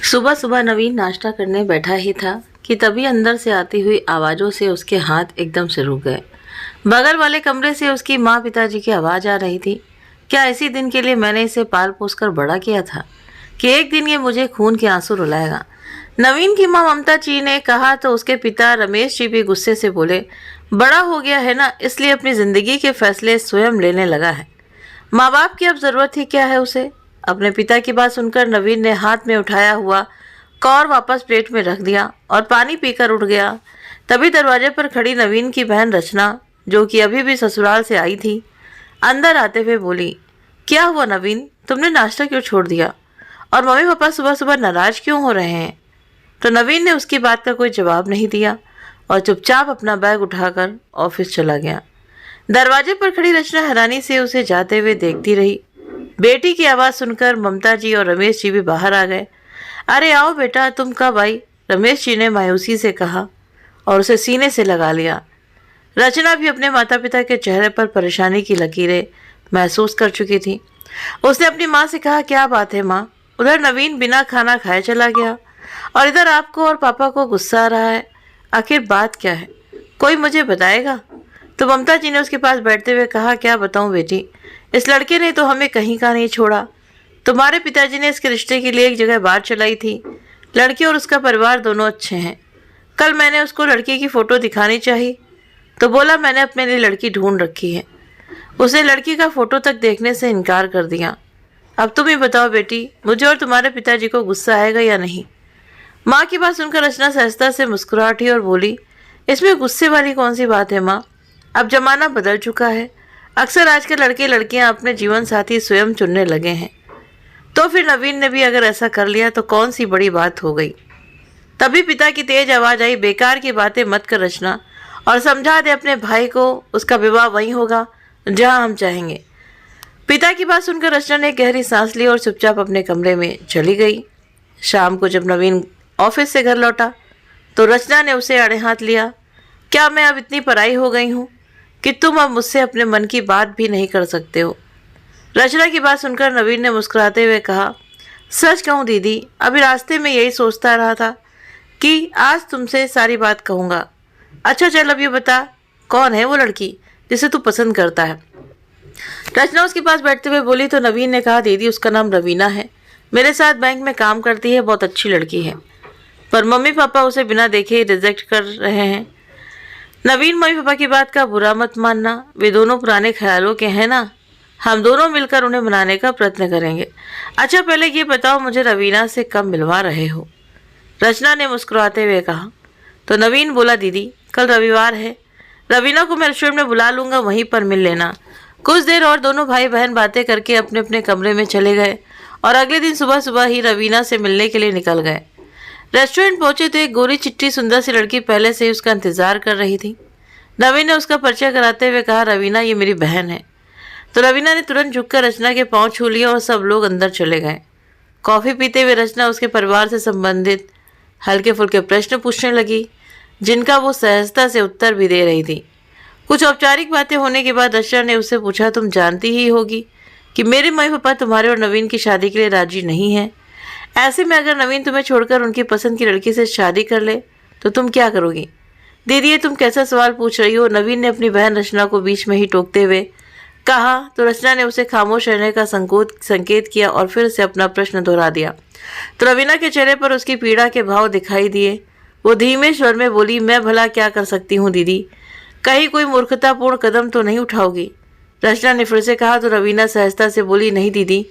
सुबह सुबह नवीन नाश्ता करने बैठा ही था कि तभी अंदर से आती हुई आवाज़ों से उसके हाथ एकदम से रुक गए। बगल वाले कमरे से उसकी माँ पिताजी की आवाज़ आ रही थी। क्या इसी दिन के लिए मैंने इसे पाल पोस कर बड़ा किया था कि एक दिन ये मुझे खून के आंसू रुलाएगा। नवीन की माँ ममता जी ने कहा तो उसके पिता रमेश जी भी गुस्से से बोले, बड़ा हो गया है ना, इसलिए अपनी ज़िंदगी के फैसले स्वयं लेने लगा है। माँ बाप की अब ज़रूरत ही क्या है उसे। अपने पिता की बात सुनकर नवीन ने हाथ में उठाया हुआ कौर वापस प्लेट में रख दिया और पानी पीकर उठ गया। तभी दरवाजे पर खड़ी नवीन की बहन रचना, जो कि अभी भी ससुराल से आई थी, अंदर आते हुए बोली, क्या हुआ नवीन, तुमने नाश्ता क्यों छोड़ दिया और मम्मी पापा सुबह सुबह नाराज क्यों हो रहे हैं। तो नवीन ने उसकी बात का कोई जवाब नहीं दिया और चुपचाप अपना बैग उठाकर ऑफिस चला गया। दरवाजे पर खड़ी रचना हैरानी से उसे जाते हुए देखती रही। बेटी की आवाज़ सुनकर ममता जी और रमेश जी भी बाहर आ गए। अरे आओ बेटा, तुम कब आई, रमेश जी ने मायूसी से कहा और उसे सीने से लगा लिया। रचना भी अपने माता पिता के चेहरे पर परेशानी की लकीरें महसूस कर चुकी थी। उसने अपनी माँ से कहा, क्या बात है माँ, उधर नवीन बिना खाना खाए चला गया और इधर आपको और पापा को गुस्सा आ रहा है, आखिर बात क्या है, कोई मुझे बताएगा। तो ममता जी ने उसके पास बैठते हुए कहा, क्या बताऊं बेटी, इस लड़के ने तो हमें कहीं का नहीं छोड़ा। तुम्हारे पिताजी ने इसके रिश्ते के लिए एक जगह बात चलाई थी। लड़की और उसका परिवार दोनों अच्छे हैं। कल मैंने उसको लड़की की फ़ोटो दिखानी चाहिए तो बोला मैंने अपने लिए लड़की ढूंढ रखी है। उसने लड़की का फ़ोटो तक देखने से इनकार कर दिया। अब तुम ही बताओ बेटी, मुझे और तुम्हारे पिताजी को गुस्सा आएगा या नहीं। माँ की बात सुनकर रचना सहजता से मुस्कुराती और बोली, इसमें गुस्से वाली कौन सी बात है माँ, अब जमाना बदल चुका है। अक्सर आजकल लड़के लड़कियां अपने जीवन साथी स्वयं चुनने लगे हैं, तो फिर नवीन ने भी अगर ऐसा कर लिया तो कौन सी बड़ी बात हो गई। तभी पिता की तेज आवाज़ आई, बेकार की बातें मत कर रचना और समझा दे अपने भाई को, उसका विवाह वहीं होगा जहां हम चाहेंगे। पिता की बात सुनकर रचना ने गहरी सांस ली और चुपचाप अपने कमरे में चली गई। शाम को जब नवीन ऑफिस से घर लौटा तो रचना ने उसे आड़े हाथ लिया, क्या मैं अब इतनी पराई हो गई हूँ कि तुम अब मुझसे अपने मन की बात भी नहीं कर सकते हो। रचना की बात सुनकर नवीन ने मुस्कुराते हुए कहा, सच कहूँ दीदी, अभी रास्ते में यही सोचता रहा था कि आज तुमसे सारी बात कहूँगा। अच्छा चल अब ये बता, कौन है वो लड़की जिसे तू पसंद करता है। रचना उसके पास बैठते हुए बोली तो नवीन ने कहा, दीदी उसका नाम रवीना है, मेरे साथ बैंक में काम करती है, बहुत अच्छी लड़की है, पर मम्मी पापा उसे बिना देखे रिजेक्ट कर रहे हैं। नवीन, मम्मी पापा की बात का बुरा मत मानना, वे दोनों पुराने ख्यालों के हैं ना, हम दोनों मिलकर उन्हें मनाने का प्रयत्न करेंगे। अच्छा पहले ये बताओ, मुझे रवीना से कब मिलवा रहे हो। रचना ने मुस्कुराते हुए कहा। तो नवीन बोला, दीदी कल रविवार है, रवीना को मैं रेस्टोरेंट में बुला लूँगा, वहीं पर मिल लेना। कुछ देर और दोनों भाई बहन बातें करके अपने अपने कमरे में चले गए और अगले दिन सुबह सुबह ही रवीना से मिलने के लिए निकल गए। रेस्टोरेंट पहुंचे तो एक गोरी चिट्टी सुंदर सी लड़की पहले से ही उसका इंतजार कर रही थी। नवीन ने उसका परिचय कराते हुए कहा, रवीना ये मेरी बहन है। तो रवीना ने तुरंत झुककर रचना के पांव छू लिए और सब लोग अंदर चले गए। कॉफ़ी पीते हुए रचना उसके परिवार से संबंधित हल्के फुल्के प्रश्न पूछने लगी, जिनका वो सहजता से उत्तर भी दे रही थी। कुछ औपचारिक बातें होने के बाद रचना ने उससे पूछा, तुम जानती ही होगी कि मेरे मम्मी पापा तुम्हारे और नवीन की शादी के लिए राजी नहीं हैं। ऐसे में अगर नवीन तुम्हें छोड़कर उनकी पसंद की लड़की से शादी कर ले तो तुम क्या करोगी। दीदी ये तुम कैसा सवाल पूछ रही हो, नवीन ने अपनी बहन रचना को बीच में ही टोकते हुए कहा। तो रचना ने उसे खामोश रहने का संकेत किया और फिर से अपना प्रश्न दोहरा दिया। तो रवीना के चेहरे पर उसकी पीड़ा के भाव दिखाई दिए। वो धीमे स्वर में बोली, मैं भला क्या कर सकती हूँ दीदी, कहीं कोई मूर्खतापूर्ण कदम तो नहीं उठाओगी। रचना ने फिर से कहा। तो रवीना सहजता से बोली, नहीं दीदी,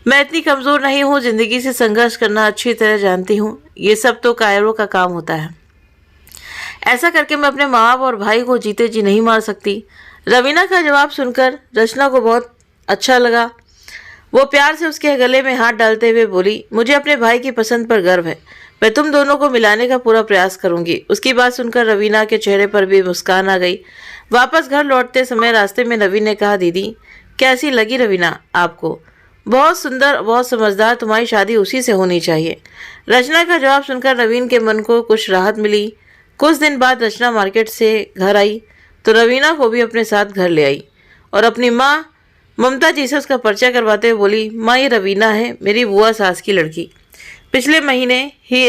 मैं इतनी कमज़ोर नहीं हूँ, ज़िंदगी से संघर्ष करना अच्छी तरह जानती हूँ, ये सब तो कायरों का काम होता है, ऐसा करके मैं अपने माँ बाप और भाई को जीते जी नहीं मार सकती। रवीना का जवाब सुनकर रचना को बहुत अच्छा लगा। वो प्यार से उसके गले में हाथ डालते हुए बोली, मुझे अपने भाई की पसंद पर गर्व है, मैं तुम दोनों को मिलाने का पूरा प्रयास करूंगी। उसकी बात सुनकर रवीना के चेहरे पर भी मुस्कान आ गई। वापस घर लौटते समय रास्ते में नवीन ने कहा, दीदी कैसी लगी रवीना आपको, बहुत सुंदर, बहुत समझदार, तुम्हारी शादी उसी से होनी चाहिए। रचना का जवाब सुनकर नवीन के मन को कुछ राहत मिली। कुछ दिन बाद रचना मार्केट से घर आई तो रवीना को भी अपने साथ घर ले आई और अपनी माँ ममता जी से उसका परिचय करवाते हुए बोली, माँ ये रवीना है, मेरी बुआ सास की लड़की। पिछले महीने ही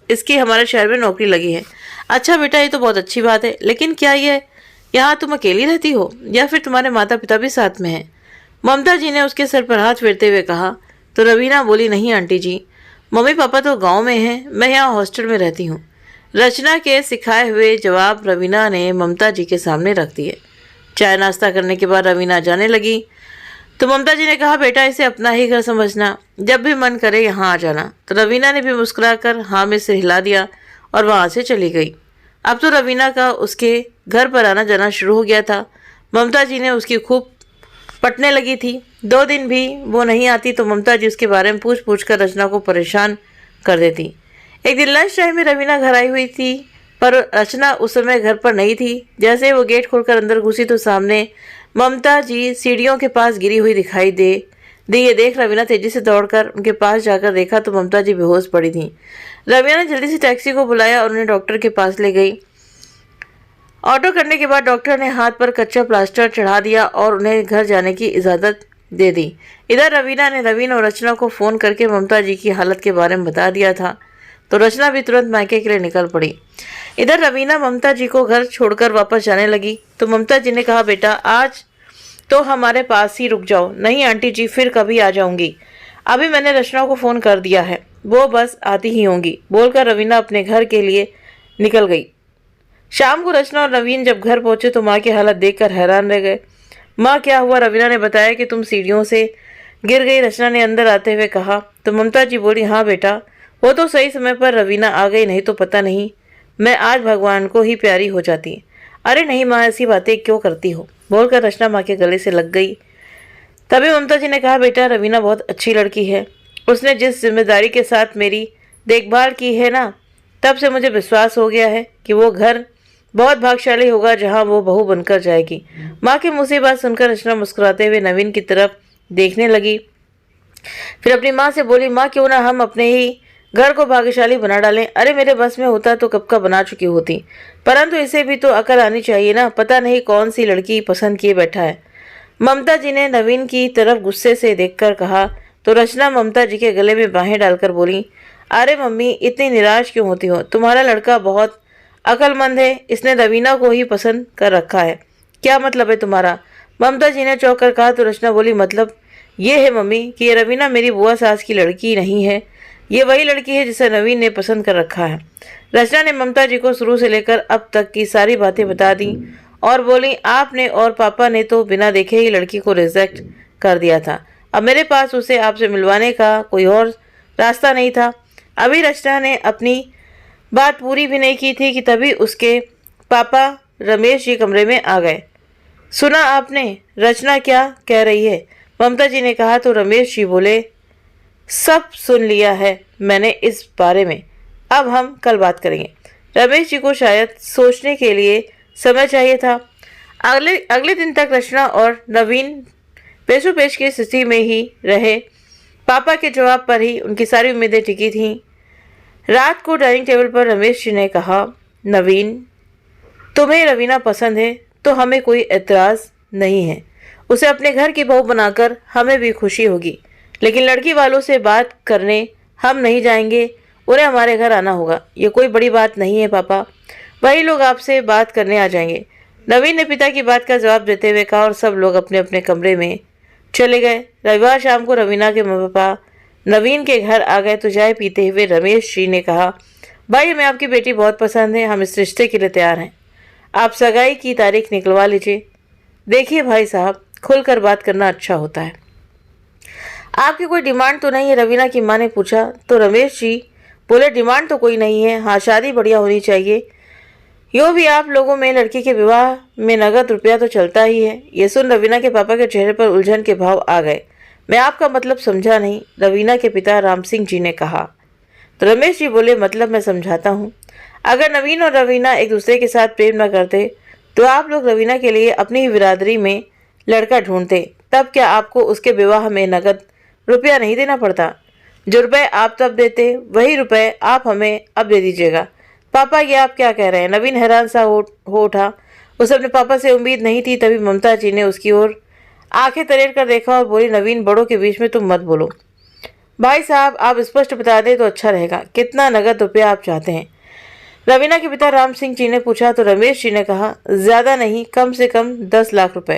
इसकी हमारे शहर में नौकरी लगी है। अच्छा बेटा, ये तो बहुत अच्छी बात है, लेकिन क्या ये यहाँ तुम अकेली रहती हो या फिर तुम्हारे माता पिता भी साथ में हैं? ममता जी ने उसके सर पर हाथ फेरते हुए कहा। तो रवीना बोली, नहीं आंटी जी, मम्मी पापा तो गांव में हैं, मैं यहाँ हॉस्टल में रहती हूँ। रचना के सिखाए हुए जवाब रवीना ने ममता जी के सामने रख दिए। चाय नाश्ता करने के बाद रवीना जाने लगी तो ममता जी ने कहा, बेटा इसे अपना ही घर समझना, जब भी मन करे यहाँ आ जाना। तो रवीना ने भी मुस्कुराकर हाँ में सिर हिला दिया और वहाँ से चली गई। अब तो रवीना का उसके घर पर आना जाना शुरू हो गया था। ममता जी ने उसकी खूब पटने लगी थी। 2 दिन भी वो नहीं आती तो ममता जी उसके बारे में पूछ पूछ कर रचना को परेशान कर देती। एक दिन लंच टाइम में रवीना घर आई हुई थी, पर रचना उस समय घर पर नहीं थी। जैसे वो गेट खोलकर अंदर घुसी तो सामने ममता जी सीढ़ियों के पास गिरी हुई दिखाई दी। ये देख रवीना तेजी से दौड़कर उनके पास जाकर देखा तो ममता जी बेहोश पड़ी थी। रवीना ने जल्दी से टैक्सी को बुलाया और उन्हें डॉक्टर के पास ले गई। ऑटो करने के बाद डॉक्टर ने हाथ पर कच्चा प्लास्टर चढ़ा दिया और उन्हें घर जाने की इजाज़त दे दी। इधर रवीना ने रवीन और रचना को फ़ोन करके ममता जी की हालत के बारे में बता दिया था, तो रचना भी तुरंत मायके के लिए निकल पड़ी। इधर रवीना ममता जी को घर छोड़कर वापस जाने लगी तो ममता जी ने कहा, बेटा आज तो हमारे पास ही रुक जाओ। नहीं आंटी जी, फिर कभी आ जाऊंगी, अभी मैंने रचना को फ़ोन कर दिया है, वो बस आती ही होंगी, बोलकर रवीना अपने घर के लिए निकल गई। शाम को रचना और नवीन जब घर पहुंचे तो माँ की हालत देखकर हैरान रह गए। माँ, क्या हुआ? रवीना ने बताया कि तुम सीढ़ियों से गिर गई। रचना ने अंदर आते हुए कहा। तो ममता जी बोली, हाँ बेटा, वो तो सही समय पर रवीना आ गई, नहीं तो पता नहीं मैं आज भगवान को ही प्यारी हो जाती। अरे नहीं माँ, ऐसी बातें क्यों करती हो, बोलकर रचना माँ के गले से लग गई। तभी ममता जी ने कहा, बेटा रवीना बहुत अच्छी लड़की है, उसने जिस जिम्मेदारी के साथ मेरी देखभाल की है ना, तब से मुझे विश्वास हो गया है कि वो घर बहुत भाग्यशाली होगा जहां वो बहू बनकर जाएगी। माँ के मुंह से बात सुनकर रचना मुस्कुराते हुए नवीन की तरफ देखने लगी। फिर अपनी माँ से बोली, माँ क्यों ना हम अपने ही घर को भाग्यशाली बना डालें। अरे मेरे बस में होता तो कब का बना चुकी होती, परंतु इसे भी तो अकल आनी चाहिए ना, पता नहीं कौन सी लड़की पसंद किए बैठा है। ममता जी ने नवीन की तरफ गुस्से से देखकर कहा। तो रचना ममता जी के गले में बाहें डालकर बोली, अरे मम्मी इतनी निराश क्यों होती हो, तुम्हारा लड़का बहुत अक्लमंद है, इसने रवीना को ही पसंद कर रखा है। क्या मतलब है तुम्हारा? ममता जी ने चौंक कर कहा। तो रचना बोली, मतलब ये है मम्मी कि ये रवीना मेरी बुआ सास की लड़की नहीं है, ये वही लड़की है जिसे नवीन ने पसंद कर रखा है। रचना ने ममता जी को शुरू से लेकर अब तक की सारी बातें बता दी और बोली, आपने और पापा ने तो बिना देखे ही लड़की को रिजेक्ट कर दिया था, अब मेरे पास उसे आपसे मिलवाने का कोई और रास्ता नहीं था। अभी रचना ने अपनी बात पूरी भी नहीं की थी कि तभी उसके पापा रमेश जी कमरे में आ गए। सुना आपने रचना क्या कह रही है? ममता जी ने कहा। तो रमेश जी बोले, सब सुन लिया है मैंने इस बारे में, अब हम कल बात करेंगे। रमेश जी को शायद सोचने के लिए समय चाहिए था। अगले दिन तक रचना और नवीन पेशो पेश की स्थिति में ही रहे। पापा के जवाब पर ही उनकी सारी उम्मीदें टिकी थीं। रात को डाइनिंग टेबल पर रमेश जी ने कहा, नवीन तुम्हें रवीना पसंद है तो हमें कोई एतराज़ नहीं है, उसे अपने घर की बहू बनाकर हमें भी खुशी होगी, लेकिन लड़की वालों से बात करने हम नहीं जाएंगे, उन्हें हमारे घर आना होगा। ये कोई बड़ी बात नहीं है पापा, वही लोग आपसे बात करने आ जाएंगे। नवीन ने पिता की बात का जवाब देते हुए कहा और सब लोग अपने अपने कमरे में चले गए। रविवार शाम को रवीना के माँ पापा नवीन के घर आ गए तो चाय पीते हुए रमेश जी ने कहा, भाई हमें आपकी बेटी बहुत पसंद है, हम इस रिश्ते के लिए तैयार हैं, आप सगाई की तारीख निकलवा लीजिए। देखिए भाई साहब, खुलकर बात करना अच्छा होता है। आपकी कोई डिमांड तो नहीं है? रवीना की माँ ने पूछा। तो रमेश जी बोले, डिमांड तो कोई नहीं है, हाँ शादी बढ़िया होनी चाहिए, यूँ भी आप लोगों में लड़की के विवाह में नगद रुपया तो चलता ही है। ये सुन रवीना के पापा के चेहरे पर उलझन के भाव आ गए। मैं आपका मतलब समझा नहीं, रवीना के पिता राम सिंह जी ने कहा। तो रमेश जी बोले, मतलब मैं समझाता हूँ, अगर नवीन और रवीना एक दूसरे के साथ प्रेम न करते तो आप लोग रवीना के लिए अपनी ही बिरादरी में लड़का ढूंढते, तब क्या आपको उसके विवाह में नगद रुपया नहीं देना पड़ता? जो रुपए आप तब देते वही रुपए आप हमें अब दे दीजिएगा। पापा ये आप क्या कह रहे हैं? नवीन हैरान सा हो उठा, उसे अपने पापा से उम्मीद नहीं थी। तभी ममता जी ने उसकी ओर आंखें तरेर कर देखा और बोली, नवीन बड़ों के बीच में तुम मत बोलो, भाई साहब आप स्पष्ट बता दें तो अच्छा रहेगा, कितना नगद रुपया आप चाहते हैं? रवीना के पिता राम सिंह जी ने पूछा तो रमेश जी ने कहा, ज्यादा नहीं, कम से कम 10 लाख रुपए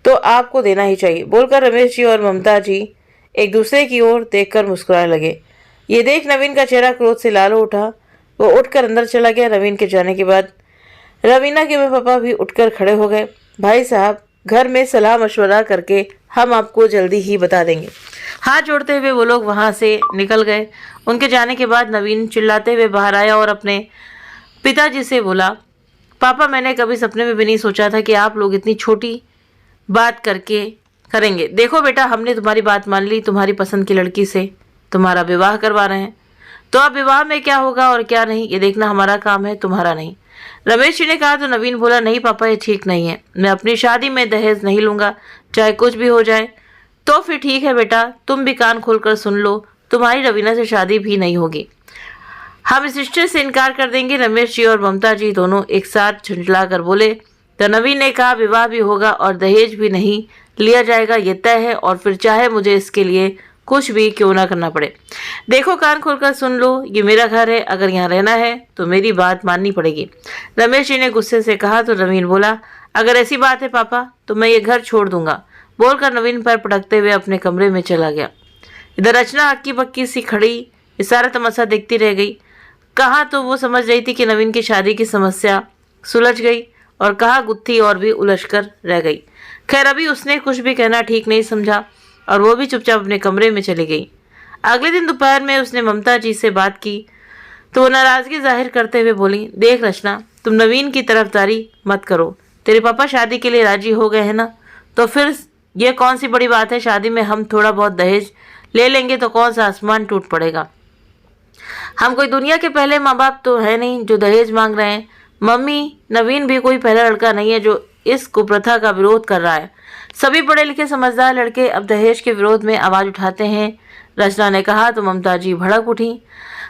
तो आपको देना ही चाहिए, बोलकर रमेश जी और ममता जी एक दूसरे की ओर देखकर मुस्कुराने लगे। ये देख नवीन का चेहरा क्रोध से लाल हो उठा। वो उठकर अंदर चला गया। नवीन के जाने के बाद रवीना के मम्मी पापा भी उठकर खड़े हो गए। भाई साहब घर में सलाह मशवरा करके हम आपको जल्दी ही बता देंगे। हाथ जोड़ते हुए वो लोग वहां से निकल गए। उनके जाने के बाद नवीन चिल्लाते हुए बाहर आया और अपने पिताजी से बोला, पापा मैंने कभी सपने में भी नहीं सोचा था कि आप लोग इतनी छोटी बात करके करेंगे। देखो बेटा, हमने तुम्हारी बात मान ली, तुम्हारी पसंद की लड़की से तुम्हारा विवाह करवा रहे हैं, तो अब विवाह में क्या होगा और क्या नहीं ये देखना हमारा काम है, तुम्हारा नहीं। रमेश जी ने कहा तो नवीन बोला, नहीं पापा ये ठीक नहीं है, मैं अपनी शादी में दहेज नहीं लूंगा, चाहे कुछ भी हो जाए। तो फिर ठीक है बेटा, तुम भी कान खोलकर सुन लो, तुम्हारी रवीना से शादी भी नहीं होगी, हम इस रिश्ते से इनकार कर देंगे। रमेश जी और ममता जी दोनों एक साथ झुंझला कर बोले। तो नवीन ने कहा, विवाह भी होगा और दहेज भी नहीं लिया जाएगा, ये तय है, और फिर चाहे मुझे इसके लिए कुछ भी क्यों ना करना पड़े। देखो कान खोलकर सुन लो, ये मेरा घर है, अगर यहाँ रहना है तो मेरी बात माननी पड़ेगी। रमेश जी ने गुस्से से कहा तो नवीन बोला, अगर ऐसी बात है पापा तो मैं ये घर छोड़ दूंगा, बोलकर नवीन पर पटकते हुए अपने कमरे में चला गया। इधर रचना हक्की बक्की सी खड़ी इस सारा तमाशा देखती रह गई। कहाँ तो वो समझ रही थी कि नवीन की शादी की समस्या सुलझ गई और कहाँ गुत्थी और भी उलझ कर रह गई। खैर अभी उसने कुछ भी कहना ठीक नहीं समझा और वो भी चुपचाप अपने कमरे में चली गई। अगले दिन दोपहर में उसने ममता जी से बात की तो वो नाराजगी जाहिर करते हुए बोली, देख रचना, तुम नवीन की तरफदारी मत करो, तेरे पापा शादी के लिए राजी हो गए हैं ना, तो फिर ये कौन सी बड़ी बात है, शादी में हम थोड़ा बहुत दहेज ले लेंगे तो कौन सा आसमान टूट पड़ेगा। हम कोई दुनिया के पहले माँ बाप तो है नहीं जो दहेज मांग रहे हैं। मम्मी, नवीन भी कोई पहला लड़का नहीं है जो इस कुप्रथा का विरोध कर रहा है। सभी पढ़े लिखे समझदार लड़के अब दहेज के विरोध में आवाज उठाते हैं। रचना ने कहा तो ममता जी भड़क उठी।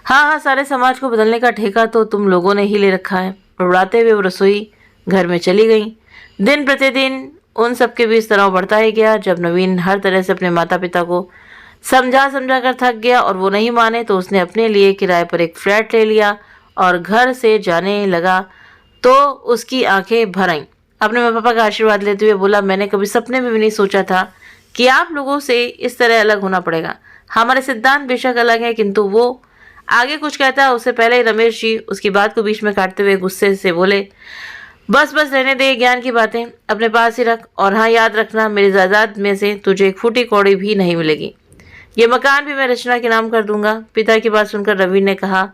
हाँ हाँ, सारे समाज को बदलने का ठेका तो तुम लोगों ने ही ले रखा है। उड़ाते हुए वो रसोई घर में चली गई। दिन प्रतिदिन उन सबके बीच तनाव बढ़ता ही गया। जब नवीन हर तरह से अपने माता पिता को समझा समझा कर थक गया और वो नहीं माने तो उसने अपने लिए किराए पर एक फ्लैट ले लिया और घर से जाने लगा तो उसकी आंखें भर आईं। अपने माँ पापा का आशीर्वाद लेते हुए बोला, मैंने कभी सपने में भी नहीं सोचा था कि आप लोगों से इस तरह अलग होना पड़ेगा। हमारे सिद्धांत बेशक अलग है, किंतु वो आगे कुछ कहता है उससे पहले ही रमेश जी उसकी बात को बीच में काटते हुए गुस्से से बोले, बस बस रहने दे, ज्ञान की बातें अपने पास ही रख, और हाँ याद रखना, मेरी जायदाद में से तुझे एक फूटी कौड़ी भी नहीं मिलेगी, ये मकान भी मैं रचना के नाम कर दूंगा। पिता की बात सुनकर रवि ने कहा,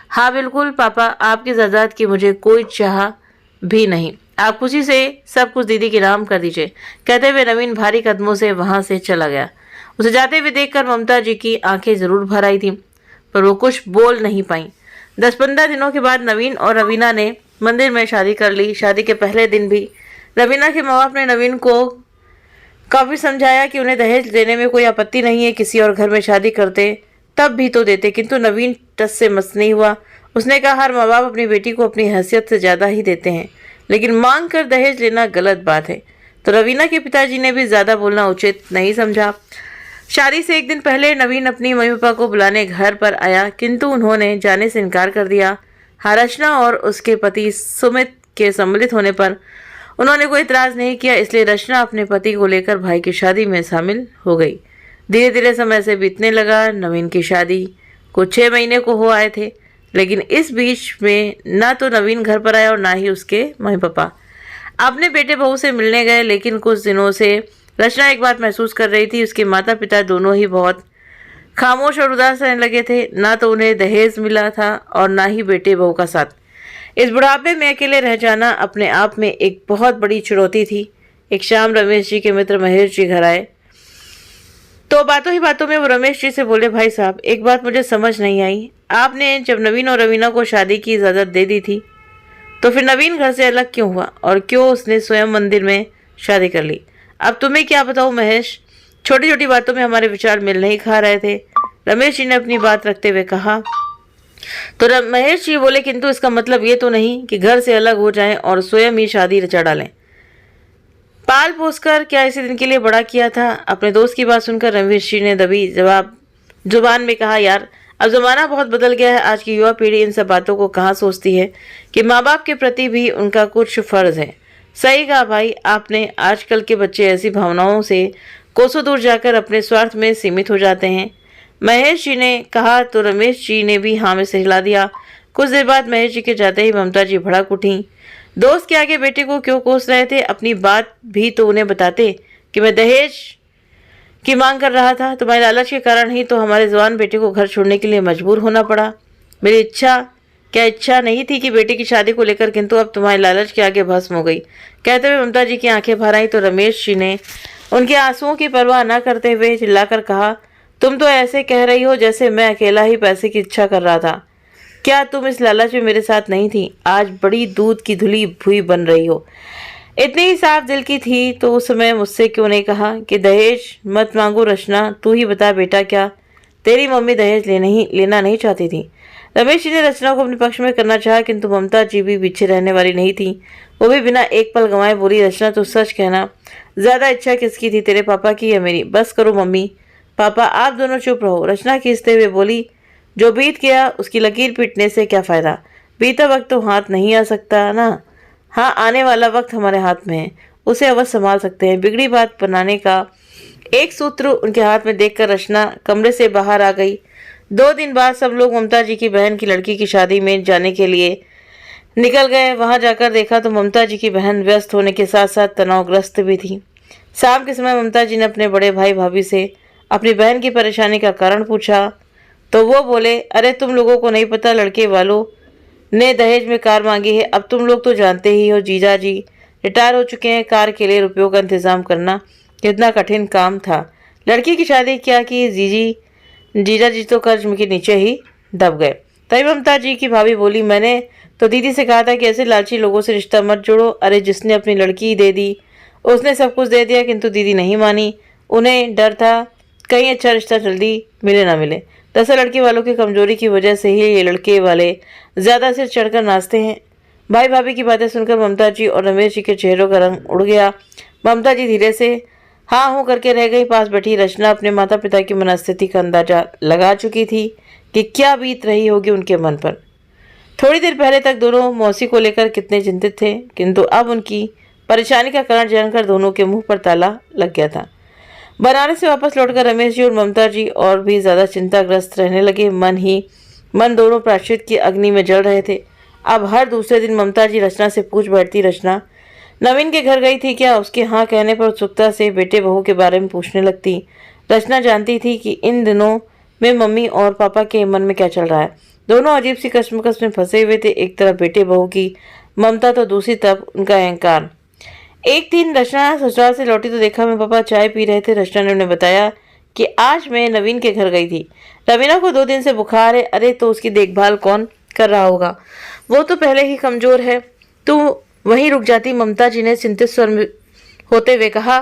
हाँ बिल्कुल पापा, आपकी जायदाद की मुझे कोई चाह भी नहीं, आप खुशी से सब कुछ दीदी के नाम कर दीजिए। कहते हुए नवीन भारी कदमों से वहां से चला गया। उसे जाते हुए देखकर ममता जी की आंखें जरूर भर आई थी, पर वो कुछ बोल नहीं पाई। 10-15 दिनों के बाद नवीन और रवीना ने मंदिर में शादी कर ली। शादी के पहले दिन भी रवीना के माँ बाप ने नवीन को काफी समझाया कि उन्हें दहेज देने में कोई आपत्ति नहीं है, किसी और घर में शादी करते तब भी तो देते, किंतु नवीन टस से मस नहीं हुआ। उसने कहा, हर माँ बाप अपनी बेटी को अपनी हैसियत से ज्यादा ही देते हैं, लेकिन मांग कर दहेज लेना गलत बात है। तो रवीना के पिताजी ने भी ज्यादा बोलना उचित नहीं समझा। शादी से एक दिन पहले नवीन अपनी मम्मी पापा को बुलाने घर पर आया, किंतु उन्होंने जाने से इनकार कर दिया। रचना और उसके पति सुमित के सम्मिलित होने पर उन्होंने कोई इतराज नहीं किया, इसलिए रचना अपने पति को लेकर भाई की शादी में शामिल हो गई। धीरे धीरे समय से बीतने लगा। नवीन की शादी को 6 महीने को हो आए थे, लेकिन इस बीच में ना तो नवीन घर पर आया और ना ही उसके मम्मी पापा अपने बेटे बहू से मिलने गए। लेकिन कुछ दिनों से रचना एक बात महसूस कर रही थी, उसके माता पिता दोनों ही बहुत खामोश और उदास रहने लगे थे। ना तो उन्हें दहेज मिला था और ना ही बेटे बहू का साथ। इस बुढ़ापे में अकेले रह जाना अपने आप में एक बहुत बड़ी चुनौती थी। एक शाम रमेश जी के मित्र महेश जी घर आए तो बातों ही बातों में वो रमेश जी से बोले, भाई साहब एक बात मुझे समझ नहीं आई, आपने जब नवीन और रवीना को शादी की इजाज़त दे दी थी तो फिर नवीन घर से अलग क्यों हुआ और क्यों उसने स्वयं मंदिर में शादी कर ली? अब तुम्हें क्या बताऊँ महेश, छोटी छोटी बातों में हमारे विचार मिल नहीं खा रहे थे, रमेश जी ने अपनी बात रखते हुए कहा। तो महेश जी बोले, किंतु इसका मतलब ये तो नहीं कि घर से अलग हो जाएं और स्वयं ही शादी रचा डालें। पाल पोस कर क्या इसी दिन के लिए बड़ा किया था? अपने दोस्त की बात सुनकर रमेश जी ने दबी जवाब जुबान में कहा, यार अब जमाना बहुत बदल गया है। आज की युवा पीढ़ी इन सब बातों को कहाँ सोचती है कि माँ बाप के प्रति भी उनका कुछ फर्ज है। सही कहा भाई आपने। आजकल के बच्चे ऐसी भावनाओं से कोसों दूर जाकर अपने स्वार्थ में सीमित हो जाते हैं। महेश जी ने कहा तो रमेश जी ने भी हाँ में से हिला दिया। कुछ देर बाद महेश जी के जाते ही ममता जी भड़क उठी। दोस्त के आगे बेटे को क्यों कोस रहे थे? अपनी बात भी तो उन्हें बताते कि मैं दहेज की मांग कर रहा था। तुम्हारे लालच के कारण ही तो हमारे जवान बेटे को घर छोड़ने के लिए मजबूर होना पड़ा। मेरी इच्छा नहीं थी कि बेटे की शादी को लेकर, किंतु अब तुम्हारे लालच के आगे भस्म हो गई। कहते हुए ममता जी की आंखें भर आई तो रमेश जी ने उनके आंसुओं की परवाह न करते हुए चिल्लाकर कहा, तुम तो ऐसे कह रही हो जैसे मैं अकेला ही पैसे की इच्छा कर रहा था। क्या तुम इस लालच में मेरे साथ नहीं थी? आज बड़ी दूध की धुली भुई बन रही हो। इतनी ही साफ दिल की थी तो उस समय मुझसे क्यों नहीं कहा कि दहेज मत मांगो? रचना तू ही बता बेटा, क्या तेरी मम्मी दहेज लेना नहीं चाहती थी? रमेश जी ने रचना को अपने पक्ष में करना चाहा, किंतु ममता जी भी पीछे रहने वाली नहीं थी। वो भी बिना एक पल गंवाए बोली, रचना तो सच कहना, ज्यादा इच्छा किसकी थी, तेरे पापा की या मेरी? बस करो मम्मी पापा, आप दोनों चुप रहो। रचना खींचते हुए बोली, जो बीत गया उसकी लकीर पीटने से क्या फायदा? बीता वक्त तो हाथ नहीं आ सकता ना। हाँ, आने वाला वक्त हमारे हाथ में है, उसे अवश्य संभाल सकते हैं। बिगड़ी बात बनाने का एक सूत्र उनके हाथ में देखकर रचना कमरे से बाहर आ गई। 2 दिन बाद सब लोग ममता जी की बहन की लड़की की शादी में जाने के लिए निकल गए। वहां जाकर देखा तो ममता जी की बहन व्यस्त होने के साथ साथ तनावग्रस्त भी थी। शाम के समय ममता जी ने अपने बड़े भाई भाभी से अपनी बहन की परेशानी का कारण पूछा तो वो बोले, अरे तुम लोगों को नहीं पता, लड़के वालों ने दहेज में कार मांगी है। अब तुम लोग तो जानते ही हो, जीजा जी रिटायर हो चुके हैं। कार के लिए रुपयों का इंतजाम करना कितना कठिन काम था। लड़की की शादी क्या की, जीजा जी तो कर्ज के नीचे ही दब गए। तभी ममता जी की भाभी बोली, मैंने तो दीदी से कहा था कि ऐसे लालची लोगों से रिश्ता मत जोड़ो। अरे जिसने अपनी लड़की दे दी उसने सब कुछ दे दिया, किंतु दीदी नहीं मानी। उन्हें डर था कहीं अच्छा रिश्ता जल्दी मिले ना मिले। दरअसल लड़के वालों की कमजोरी की वजह से ही ये लड़के वाले ज्यादा सिर चढ़कर नाचते हैं। भाई भाभी की बातें सुनकर ममता जी और रमेश जी के चेहरों का रंग उड़ गया। ममता जी धीरे से हाँ हूँ करके रह गई। पास बैठी रचना अपने माता पिता की मनस्थिति का अंदाजा लगा चुकी थी कि क्या बीत रही होगी उनके मन पर। थोड़ी देर पहले तक दोनों मौसी को लेकर कितने चिंतित थे, किंतु अब उनकी परेशानी का कारण जानकर दोनों के मुंह पर ताला लग गया था। बनारस से वापस लौटकर रमेश जी और ममता जी और भी ज्यादा चिंताग्रस्त रहने लगे। मन दोनों प्रायश्चित की अग्नि में जल रहे थे। अब हर दूसरे दिन ममता जी रचना से पूछ बैठती, रचना नवीन के घर गई थी क्या? उसके हाँ कहने पर उत्सुकता से बेटे बहू के बारे में पूछने लगती। रचना जानती थी कि इन दिनों में मम्मी और पापा के मन में क्या चल रहा है। दोनों अजीब सी कश्मकश में फंसे हुए थे, एक तरफ बेटे बहू की ममता तो दूसरी तरफ उनका अहंकार। एक दिन रचना ससुराल से लौटी तो देखा मैं पापा चाय पी रहे थे। रचना ने उन्हें बताया कि आज मैं नवीन के घर गई थी। रवीना को 2 दिन से बुखार है। अरे तो उसकी देखभाल कौन कर रहा होगा? वो तो पहले ही कमजोर है। तू वहीं रुक जाती, ममता जी ने चिंतित स्वर में होते हुए कहा।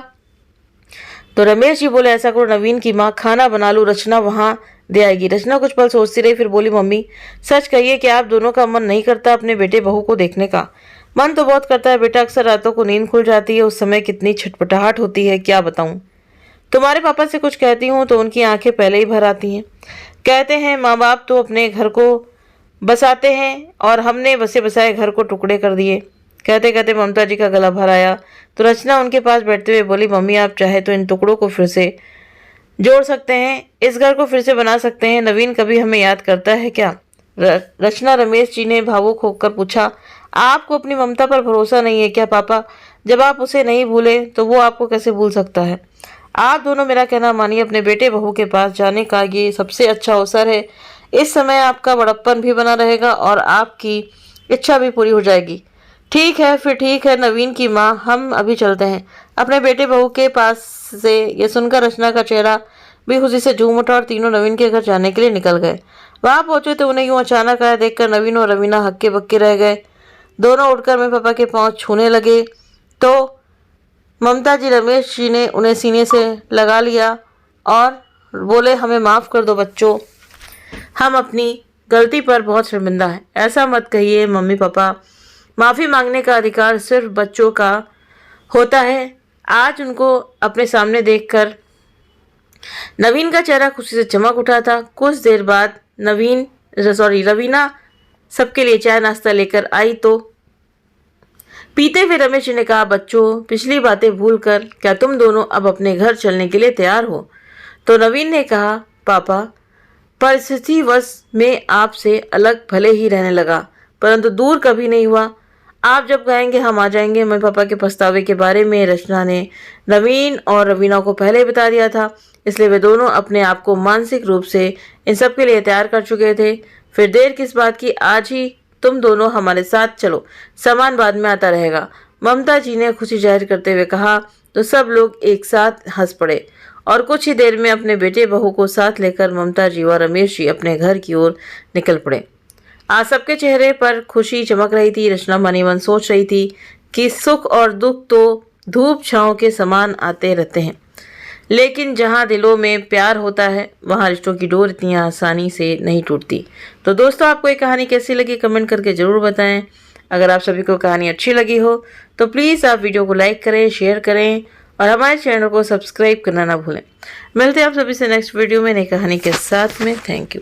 तो रमेश जी बोले, ऐसा करो नवीन की माँ खाना बना लो, रचना वहां दे आएगी। रचना कुछ पल सोचती रही, फिर बोली, मम्मी सच कहिए कि आप दोनों का मन नहीं करता अपने बेटे बहू को देखने का? मन तो बहुत करता है बेटा, अक्सर रातों को नींद खुल जाती है, उस समय कितनी छटपटाहट होती है क्या बताऊं। तुम्हारे पापा से कुछ कहती हूँ तो उनकी आंखें पहले ही भर आती हैं। कहते हैं माँ बाप तो अपने घर को बसाते हैं और हमने बसे बसाए घर को टुकड़े कर दिए। कहते कहते ममता जी का गला भर आया तो रचना उनके पास बैठते हुए बोली, मम्मी आप चाहे तो इन टुकड़ों को फिर से जोड़ सकते हैं, इस घर को फिर से बना सकते हैं। नवीन कभी हमें याद करता है क्या? रचना रमेश जी ने भावुक होकर पूछा, आपको अपनी ममता पर भरोसा नहीं है क्या पापा? जब आप उसे नहीं भूले तो वो आपको कैसे भूल सकता है? आप दोनों मेरा कहना मानिए, अपने बेटे बहू के पास जाने का ये सबसे अच्छा अवसर है। इस समय आपका बड़प्पन भी बना रहेगा और आपकी इच्छा भी पूरी हो जाएगी। ठीक है फिर ठीक है नवीन की माँ, हम अभी चलते हैं अपने बेटे बहू के पास से। ये सुनकर रचना का चेहरा भी खुशी से झूम उठा और तीनों नवीन के घर जाने के लिए निकल गए। वहां पहुंचे तो उन्हें यूं अचानक आया देखकर नवीन और रवीना हक्के बक्के रह गए। दोनों उठकर मेरे पापा के पांव छूने लगे तो ममता जी रमेश जी ने उन्हें सीने से लगा लिया और बोले, हमें माफ़ कर दो बच्चों, हम अपनी गलती पर बहुत शर्मिंदा हैं। ऐसा मत कहिए मम्मी पापा, माफ़ी मांगने का अधिकार सिर्फ बच्चों का होता है। आज उनको अपने सामने देखकर नवीन का चेहरा खुशी से चमक उठा था। कुछ देर बाद रवीना सबके लिए चाय नाश्ता लेकर आई तो पीते हुए रमेश जी ने कहा, बच्चों, पिछली बातें भूलकर क्या तुम दोनों अब अपने घर चलने के लिए तैयार हो? तो नवीन ने कहा, पापा, परिस्थितिवश मैं आपसे अलग भले ही रहने लगा, परंतु दूर कभी नहीं हुआ। आप जब कहेंगे हम आ जाएंगे। मम्मी पापा के पछतावे के बारे में रचना ने नवीन और रवीना को पहले ही बता दिया था, इसलिए वे दोनों अपने आप को मानसिक रूप से इन सब के लिए तैयार कर चुके थे। फिर देर किस बात की, आज ही तुम दोनों हमारे साथ चलो, सामान बाद में आता रहेगा। ममता जी ने खुशी जाहिर करते हुए कहा तो सब लोग एक साथ हंस पड़े और कुछ ही देर में अपने बेटे बहू को साथ लेकर ममता जी व रमेश जी अपने घर की ओर निकल पड़े। आज सबके चेहरे पर खुशी चमक रही थी। रचना मनी मन सोच रही थी कि सुख और दुख तो धूप छांव के समान आते रहते हैं, लेकिन जहां दिलों में प्यार होता है वहां रिश्तों की डोर इतनी आसानी से नहीं टूटती। तो दोस्तों, आपको ये कहानी कैसी लगी कमेंट करके ज़रूर बताएं। अगर आप सभी को कहानी अच्छी लगी हो तो प्लीज़ आप वीडियो को लाइक करें, शेयर करें और हमारे चैनल को सब्सक्राइब करना ना भूलें। मिलते हैं आप सभी से नेक्स्ट वीडियो में नई कहानी के साथ में। Thank you.